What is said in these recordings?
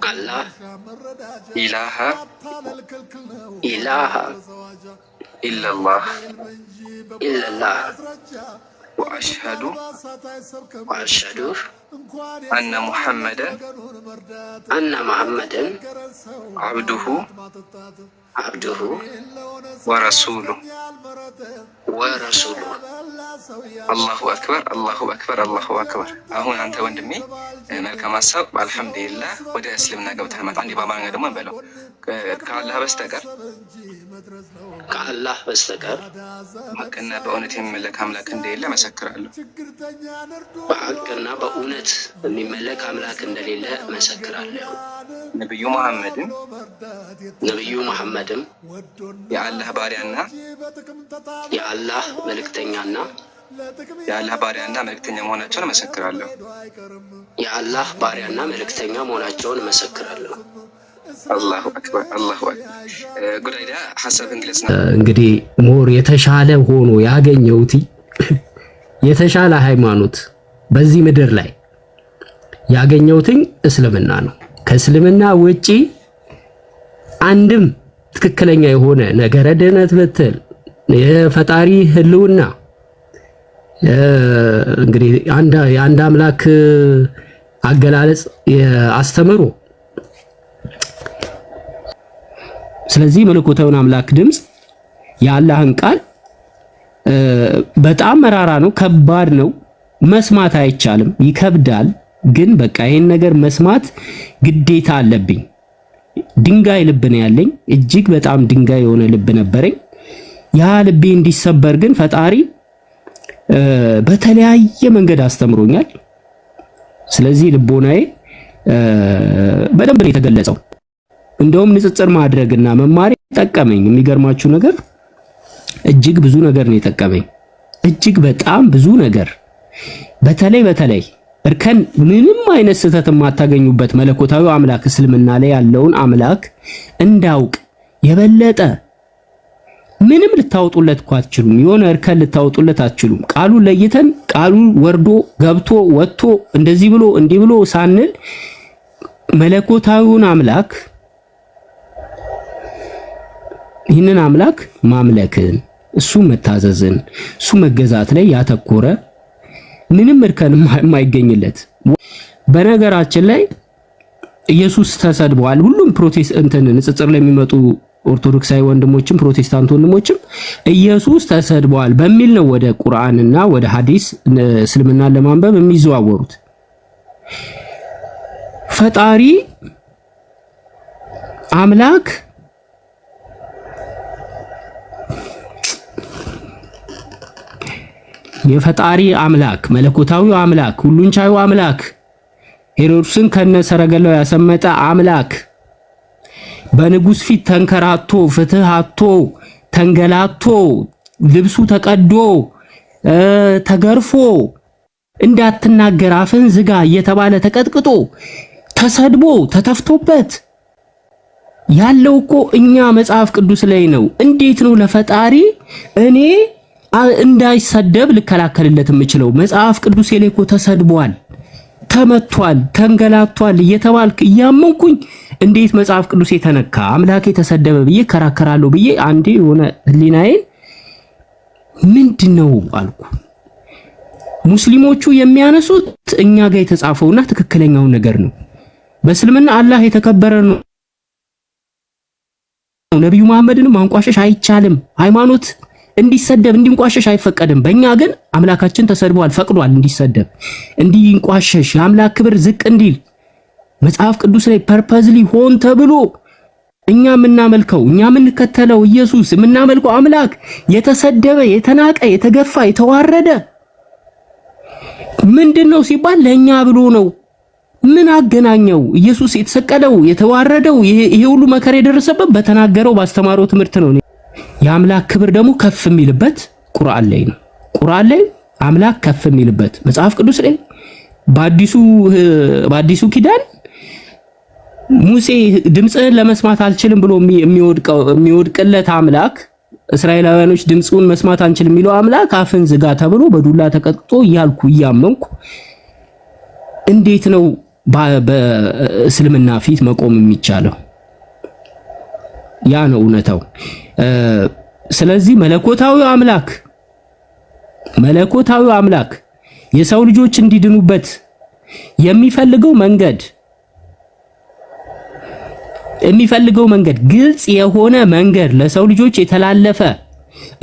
አላህ ኢላሃ ኢለላህ ወአሽሀዱ አነ ሙሐመደን አብዱሁ ወረሱሉሁ። አላሁ አክበር አላሁ አክበር አላሁ አክበር። አሁን አንተ ወንድሜ መልካም ሀሳብ አልሐምዱሊላህ ወደ እስልምና ገብተህ መጣ። እንዲህ በአማርኛ ደግሞ እንበለው ከአላህ በስተቀር ሐቅና በእውነት የሚመለክ አምላክ እንደሌለ መሰክራለሁ። በሐቅና በእውነት የሚመለክ አምላክ እንደሌለ መሰክራለሁ። ነብዩ መሐመድም የአላህ ባሪያና መልእክተኛና የአላህ ባሪያና መልእክተኛ መሆናቸውን መሰክራለሁ። አላሁ አክበር አላሁ አክበር። ጉዳይዳ ሐሳብን ግለጽ ነው እንግዲህ ሞር የተሻለ ሆኖ ያገኘሁት የተሻለ ሃይማኖት በዚህ ምድር ላይ ያገኘሁት እስልምና ነው። ከእስልምና ውጪ አንድም ትክክለኛ የሆነ ነገረ ድህነት ብትል የፈጣሪ ህልውና እንግዲህ የአንድ አምላክ አገላለጽ አስተምሮ ስለዚህ መለኮታዊውን አምላክ ድምፅ የአላህን ቃል በጣም መራራ ነው፣ ከባድ ነው፣ መስማት አይቻልም፣ ይከብዳል። ግን በቃ ይሄን ነገር መስማት ግዴታ አለብኝ። ድንጋይ ልብ ነው ያለኝ፣ እጅግ በጣም ድንጋይ የሆነ ልብ ነበረኝ። ያ ልቤ እንዲሰበር ግን ፈጣሪ በተለያየ መንገድ አስተምሮኛል። ስለዚህ ልቦናዬ በደንብ ነው የተገለጸው። እንደውም ንጽጽር ማድረግና መማር ጠቀመኝ። የሚገርማችሁ ነገር እጅግ ብዙ ነገር ነው የጠቀመኝ፣ እጅግ በጣም ብዙ ነገር። በተለይ እርከን ምንም አይነት ስህተት የማታገኙበት መለኮታዊ አምላክ እስልምና ላይ ያለውን አምላክ እንዳውቅ የበለጠ ምንም ልታወጡለት እኮ አትችሉም። የሆነ እርከን ልታወጡለት አትችሉም። ቃሉን ለይተን ቃሉ ወርዶ ገብቶ ወጥቶ እንደዚህ ብሎ እንዲህ ብሎ ሳንል መለኮታዊውን አምላክ ይህንን አምላክ ማምለክን እሱ መታዘዝን እሱ መገዛት ላይ ያተኮረ ምንም እርከን የማይገኝለት። በነገራችን ላይ ኢየሱስ ተሰድቧል። ሁሉም ፕሮቴስታንት ንጽጽር ላይ የሚመጡ ኦርቶዶክሳዊ ወንድሞችም ፕሮቴስታንት ወንድሞችም ኢየሱስ ተሰድቧል በሚል ነው ወደ ቁርአንና ወደ ሐዲስ እስልምናን ለማንበብ የሚዘዋወሩት። ፈጣሪ አምላክ የፈጣሪ አምላክ መለኮታዊው አምላክ ሁሉን ቻዩ አምላክ ሄሮድስን ከነሰረገላው ያሰመጠ አምላክ በንጉስ ፊት ተንከራቶ ፍትህ አጥቶ ተንገላቶ ልብሱ ተቀዶ ተገርፎ እንዳትናገር አፍን ዝጋ እየተባለ ተቀጥቅጦ ተሰድቦ ተተፍቶበት ያለው እኮ እኛ መጽሐፍ ቅዱስ ላይ ነው። እንዴት ነው ለፈጣሪ እኔ እንዳይሰደብ ልከላከልለት የምችለው? መጽሐፍ ቅዱስ ላይ እኮ ተሰድቧል፣ ተመቷል፣ ተንገላቷል እየተባልክ እያመንኩኝ እንዴት መጽሐፍ ቅዱስ የተነካ አምላኬ ተሰደበ ብዬ ከራከራለሁ ብዬ አንዴ የሆነ ህሊናዬን ምንድነው አልኩ። ሙስሊሞቹ የሚያነሱት እኛ ጋር የተጻፈውና ትክክለኛው ነገር ነው። በእስልምና አላህ የተከበረ ነው፣ ነብዩ መሐመድንም ማንቋሸሽ አይቻልም፣ ሃይማኖት እንዲሰደብ እንዲንቋሸሽ አይፈቀድም። በእኛ ግን አምላካችን ተሰድቧል፣ ፈቅዷል እንዲሰደብ እንዲንቋሸሽ የአምላክ ክብር ዝቅ እንዲል መጽሐፍ ቅዱስ ላይ ፐርፐዝሊ ሆን ተብሎ እኛ የምናመልከው እኛ የምንከተለው ኢየሱስ የምናመልከው አምላክ የተሰደበ የተናቀ የተገፋ የተዋረደ ምንድነው ሲባል ለኛ ብሎ ነው። ምን አገናኘው? ኢየሱስ የተሰቀለው የተዋረደው ይሄ ሁሉ መከራ የደረሰበት በተናገረው ባስተማረው ትምህርት ነው። የአምላክ ክብር ደግሞ ከፍ የሚልበት ቁርአን ላይ ነው። ቁርአን ላይ አምላክ ከፍ የሚልበት መጽሐፍ ቅዱስ ላይ በአዲሱ ኪዳን ሙሴ ድምጽህን ለመስማት አልችልም ብሎ የሚወድቅለት አምላክ እስራኤላውያኖች ድምጹን መስማት አንችልም የሚለው አምላክ አፍን ዝጋ ተብሎ በዱላ ተቀጥቅጦ እያልኩ እያመንኩ እንዴት ነው በእስልምና ፊት መቆም የሚቻለው። ያ ነው እውነታው። ስለዚህ መለኮታዊው አምላክ የሰው ልጆች እንዲድኑበት የሚፈልገው መንገድ ግልጽ የሆነ መንገድ ለሰው ልጆች የተላለፈ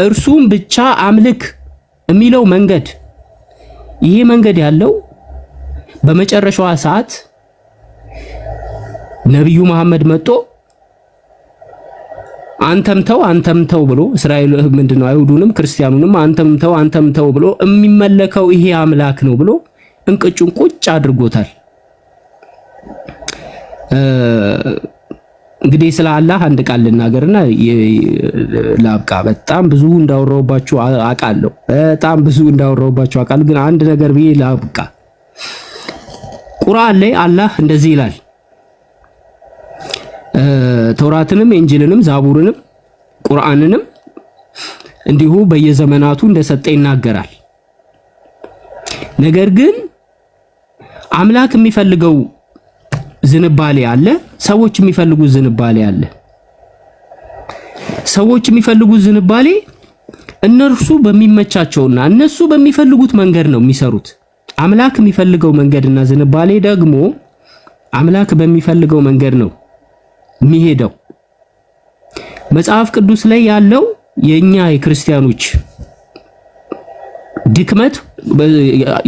እርሱም ብቻ አምልክ የሚለው መንገድ፣ ይሄ መንገድ ያለው በመጨረሻዋ ሰዓት ነብዩ መሐመድ መጥቶ አንተም ተው ብሎ እስራኤል ምንድነው አይሁዱንም ክርስቲያኑንም አንተም ተው ብሎ የሚመለከው ይሄ አምላክ ነው ብሎ እንቅጩን ቁጭ አድርጎታል። እንግዲህ ስለ አላህ አንድ ቃል ልናገርና ላብቃ። በጣም ብዙ እንዳወራሁባችሁ አውቃለሁ። ግን አንድ ነገር ብዬ ላብቃ። ቁርአን ላይ አላህ እንደዚህ ይላል። ተውራትንም ኢንጂልንም ዛቡርንም ቁርአንንም እንዲሁ በየዘመናቱ እንደሰጠ ይናገራል። ነገር ግን አምላክ የሚፈልገው ዝንባሌ አለ፣ ሰዎች የሚፈልጉት ዝንባሌ አለ። ሰዎች የሚፈልጉት ዝንባሌ እነርሱ በሚመቻቸውና እነሱ በሚፈልጉት መንገድ ነው የሚሰሩት። አምላክ የሚፈልገው መንገድና ዝንባሌ ደግሞ አምላክ በሚፈልገው መንገድ ነው የሚሄደው። መጽሐፍ ቅዱስ ላይ ያለው የኛ የክርስቲያኖች ድክመት፣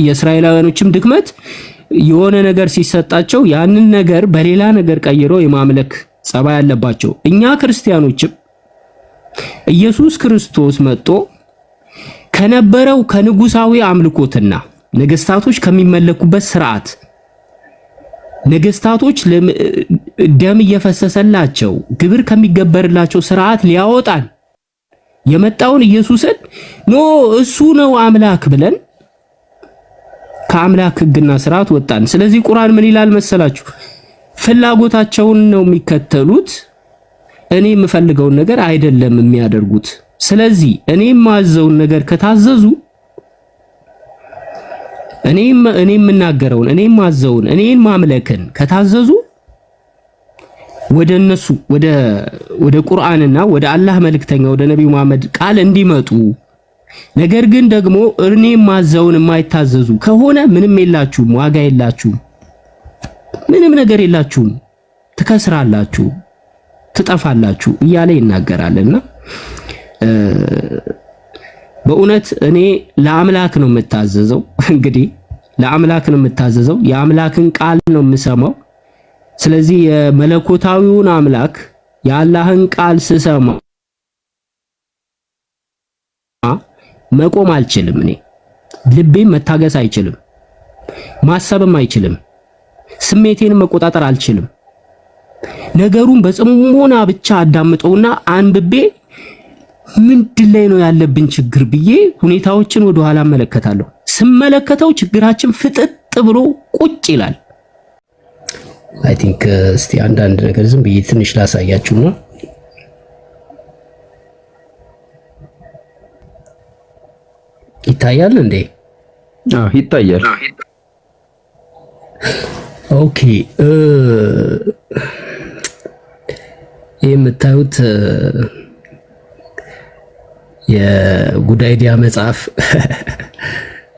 የእስራኤላውያኖችም ድክመት የሆነ ነገር ሲሰጣቸው ያንን ነገር በሌላ ነገር ቀይረው የማምለክ ጸባይ ያለባቸው። እኛ ክርስቲያኖችም ኢየሱስ ክርስቶስ መጥቶ ከነበረው ከንጉሳዊ አምልኮትና ነገስታቶች ከሚመለኩበት ስርዓት ነገስታቶች ደም እየፈሰሰላቸው ግብር ከሚገበርላቸው ስርዓት ሊያወጣን የመጣውን ኢየሱስን እሱ ነው አምላክ ብለን ከአምላክ ሕግና ስርዓት ወጣን። ስለዚህ ቁርአን ምን ይላል መሰላችሁ? ፍላጎታቸውን ነው የሚከተሉት፣ እኔ የምፈልገውን ነገር አይደለም የሚያደርጉት። ስለዚህ እኔ የማዘውን ነገር ከታዘዙ፣ እኔ የምናገረውን እኔ የማዘውን እኔን ማምለክን ከታዘዙ ወደ እነሱ ወደ ቁርአንና ወደ አላህ መልእክተኛ ወደ ነብዩ መሐመድ ቃል እንዲመጡ። ነገር ግን ደግሞ እኔ የማዘውን የማይታዘዙ ከሆነ ምንም የላችሁም፣ ዋጋ የላችሁም፣ ምንም ነገር የላችሁም፣ ትከስራላችሁ፣ ትጠፋላችሁ እያለ ይናገራልና በእውነት እኔ ለአምላክ ነው የምታዘዘው። እንግዲህ ለአምላክ ነው የምታዘዘው፣ የአምላክን ቃል ነው የምሰማው። ስለዚህ የመለኮታዊውን አምላክ የአላህን ቃል ስሰማ መቆም አልችልም። እኔ ልቤም መታገስ አይችልም፣ ማሰብም አይችልም፣ ስሜቴንም መቆጣጠር አልችልም። ነገሩን በጽሞና ብቻ አዳምጠውና አንብቤ ምንድን ላይ ነው ያለብን ችግር ብዬ ሁኔታዎችን ወደ ኋላ እመለከታለሁ። ስመለከተው ችግራችን ፍጥጥ ብሎ ቁጭ ይላል። አይ ቲንክ እስቲ አንዳንድ ነገር ዝም ብዬ ትንሽ ላሳያችሁ ነው። ይታያል እንዴ? ይታያል። ኦኬ የምታዩት የጉዳይዲያ መጽሐፍ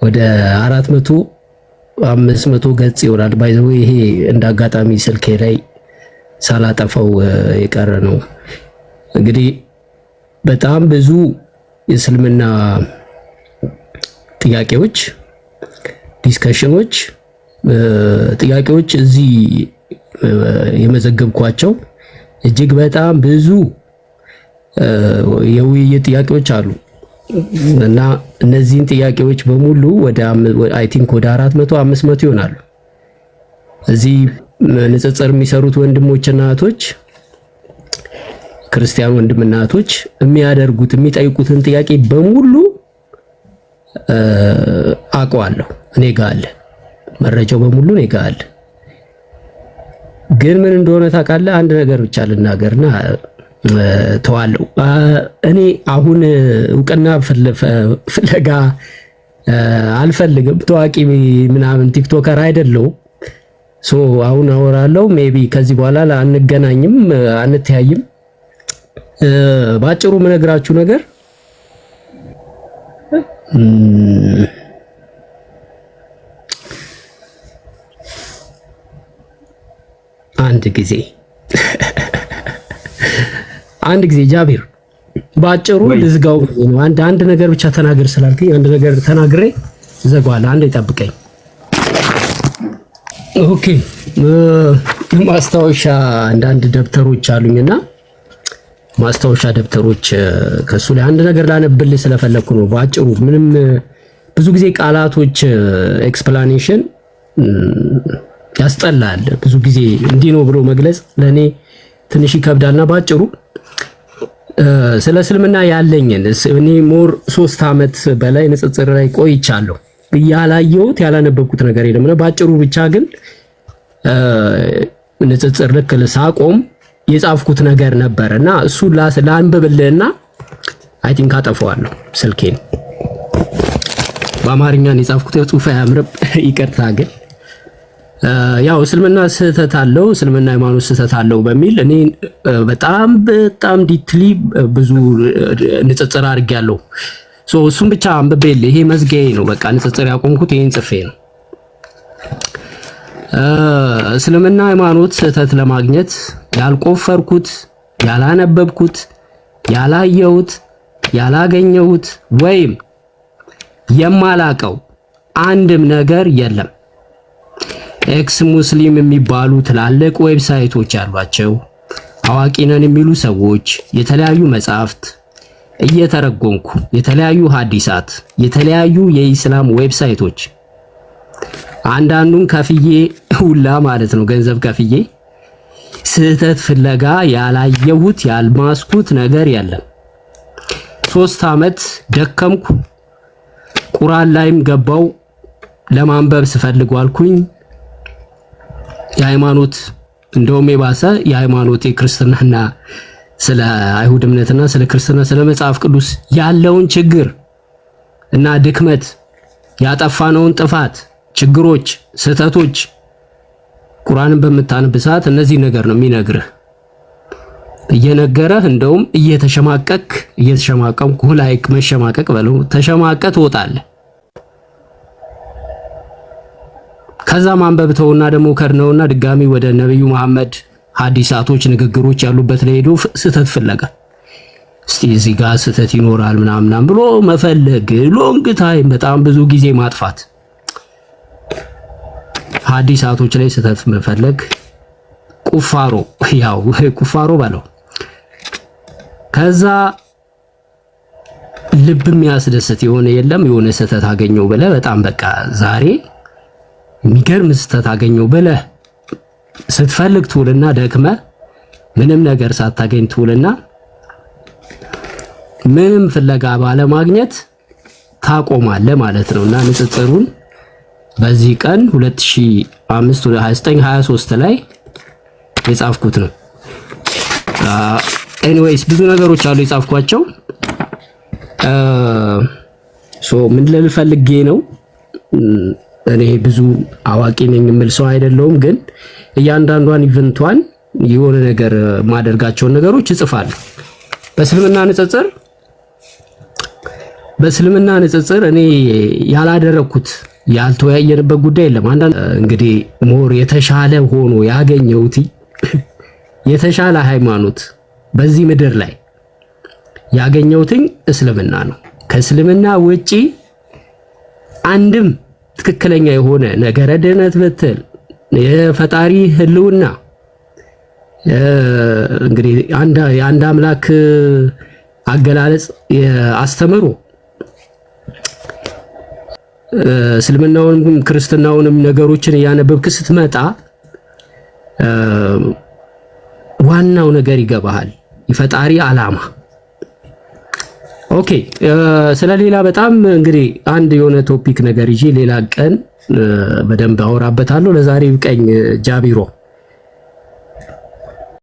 ወደ 400-500 ገጽ ይሆናል። ባይዘው ይሄ እንዳጋጣሚ ስልኬ ላይ ሳላጠፋው የቀረ ነው። እንግዲህ በጣም ብዙ የእስልምና ጥያቄዎች፣ ዲስከሽኖች፣ ጥያቄዎች እዚህ የመዘገብኳቸው እጅግ በጣም ብዙ የውይይት ጥያቄዎች አሉ እና እነዚህን ጥያቄዎች በሙሉ ወደ አይ ቲንክ ወደ 400-500 ይሆናሉ። እዚህ ንጽጽር የሚሰሩት ወንድሞችና እህቶች፣ ክርስቲያን ወንድምና እህቶች የሚያደርጉት የሚጠይቁትን ጥያቄ በሙሉ አውቀዋለሁ። እኔ ጋር አለ መረጃው በሙሉ እኔ ጋር አለ። ግን ምን እንደሆነ ታውቃለህ? አንድ ነገር ብቻ ልናገርና ተዋለው። እኔ አሁን እውቅና ፍለጋ አልፈልግም። ታዋቂ ምናምን ቲክቶከር አይደለሁም። አሁን አወራለሁ። ሜቢ ከዚህ በኋላ አንገናኝም፣ አንተያይም። ባጭሩ የምነግራችሁ ነገር አንድ ጊዜ ጃቢር ባጭሩ ልዝጋው ነው። አንድ ነገር ብቻ ተናገር ስላልከኝ አንድ ነገር ተናግሬ ዘጓል። አንድ ይጠብቀኝ። ኦኬ ማስታወሻ አንዳንድ ደብተሮች አሉኝና ማስታወሻ ደብተሮች ከሱ ላይ አንድ ነገር ላነብልህ ስለፈለኩ ነው። ባጭሩ ምንም ብዙ ጊዜ ቃላቶች ኤክስፕላኔሽን ያስጠላል። ብዙ ጊዜ እንዲህ ነው ብሎ መግለጽ ለኔ ትንሽ ይከብዳልና ባጭሩ ስለ እስልምና ያለኝን እኔ ሞር 3 ዓመት በላይ ንጽጽር ላይ ቆይቻለሁ። ያላየሁት ያላነበብኩት ነገር የለም እና ባጭሩ ብቻ ግን ንጽጽር ልክ ሳቆም የጻፍኩት ነገር ነበርና እሱ ላንብብልህና አይ ቲንክ አጠፋዋለሁ ስልኬን። በአማርኛ ነው የጻፍኩት፣ ጽሁፍ አያምርም፣ ይቅርታ። ግን ያው እስልምና ስህተት አለው፣ እስልምና ሃይማኖት ስህተት አለው በሚል እኔ በጣም ዲትሊ ብዙ ንጽጽር አድርጌያለሁ። እሱም ብቻ አንብቤልህ ይሄ መዝጊያዬ ነው። በቃ ንጽጽር ያቆምኩት ይሄን ጽፌ ነው። እስልምና ሃይማኖት ስህተት ለማግኘት ያልቆፈርኩት፣ ያላነበብኩት፣ ያላየሁት፣ ያላገኘሁት ወይም የማላቀው አንድም ነገር የለም። ኤክስ ሙስሊም የሚባሉ ትላልቅ ዌብሳይቶች ያሏቸው አዋቂ ነን የሚሉ ሰዎች የተለያዩ መጻሕፍት እየተረጎምኩ የተለያዩ ሐዲሳት የተለያዩ የኢስላም ዌብሳይቶች አንዳንዱን ከፍዬ ሁላ ማለት ነው ገንዘብ ከፍዬ ስህተት ፍለጋ ያላየሁት ያልማስኩት ነገር የለም። 3 ዓመት ደከምኩ። ቁርአን ላይም ገባው ለማንበብ ስፈልግ ዋልኩኝ። የሃይማኖት እንደውም የባሰ የሃይማኖት የክርስትናና ስለ አይሁድ እምነትና ስለ ክርስትና ስለ መጽሐፍ ቅዱስ ያለውን ችግር እና ድክመት ያጠፋነውን ጥፋት ችግሮች ስህተቶች ቁርአንን በምታነብ ሰዓት እነዚህ ነገር ነው የሚነግርህ። እየነገረህ እንደውም እየተሸማቀቅኩ ላይክ መሸማቀቅ በለው ተሸማቀቅ ትወጣለህ። ከዛ ማንበብ ተውና ደግሞ ከድነውና ድጋሚ ወደ ነብዩ መሐመድ ሐዲሳቶች ንግግሮች ያሉበት ላይ ሄዶ ስህተት ፍለጋ እስቲ እዚህ ጋር ስህተት ይኖራል ምናምን ብሎ መፈለግ ሎንግ ታይም በጣም ብዙ ጊዜ ማጥፋት ሐዲሳቶች ላይ ስህተት መፈለግ ቁፋሮ ባለው ከዛ ልብ የሚያስደስት የሆነ ስህተት አገኘው ብለህ በጣም በቃ ዛሬ የሚገርም ስህተት አገኘው ብለህ ስትፈልግ ትውልና ደክመህ ምንም ነገር ሳታገኝ ትውልና ምንም ፍለጋ ባለማግኘት ታቆማለህ ማለት ነውና ንጽጽሩን በዚህ ቀን 2005/29/23 ላይ የጻፍኩት ነው። ኤኒዌይስ ብዙ ነገሮች አሉ የጻፍኳቸው። ምን ልፈልጌ ነው እኔ ብዙ አዋቂ ነኝ የምል ሰው አይደለሁም፣ ግን እያንዳንዷን ኢቨንቷን የሆነ ነገር ማደርጋቸውን ነገሮች እጽፋለሁ። በእስልምና ንጽጽር እኔ ያላደረኩት ያልተወያየንበት ጉዳይ የለም። አንዳንድ እንግዲህ ሞር የተሻለ ሆኖ ያገኘሁት የተሻለ ሃይማኖት በዚህ ምድር ላይ ያገኘሁት እስልምና ነው። ከእስልምና ውጪ አንድም ትክክለኛ የሆነ ነገረ ድህነት ብትል የፈጣሪ ህልውና እንግዲህ አንድ አምላክ አገላለጽ አስተምሮ እስልምናውንም ክርስትናውንም ነገሮችን ያነበብክ ስትመጣ ዋናው ነገር ይገባሃል፣ የፈጣሪ ዓላማ። ኦኬ ስለሌላ በጣም እንግዲህ አንድ የሆነ ቶፒክ ነገር ይዤ ሌላ ቀን በደንብ አወራበታለሁ። ለዛሬ ቀኝ ጃቢሮ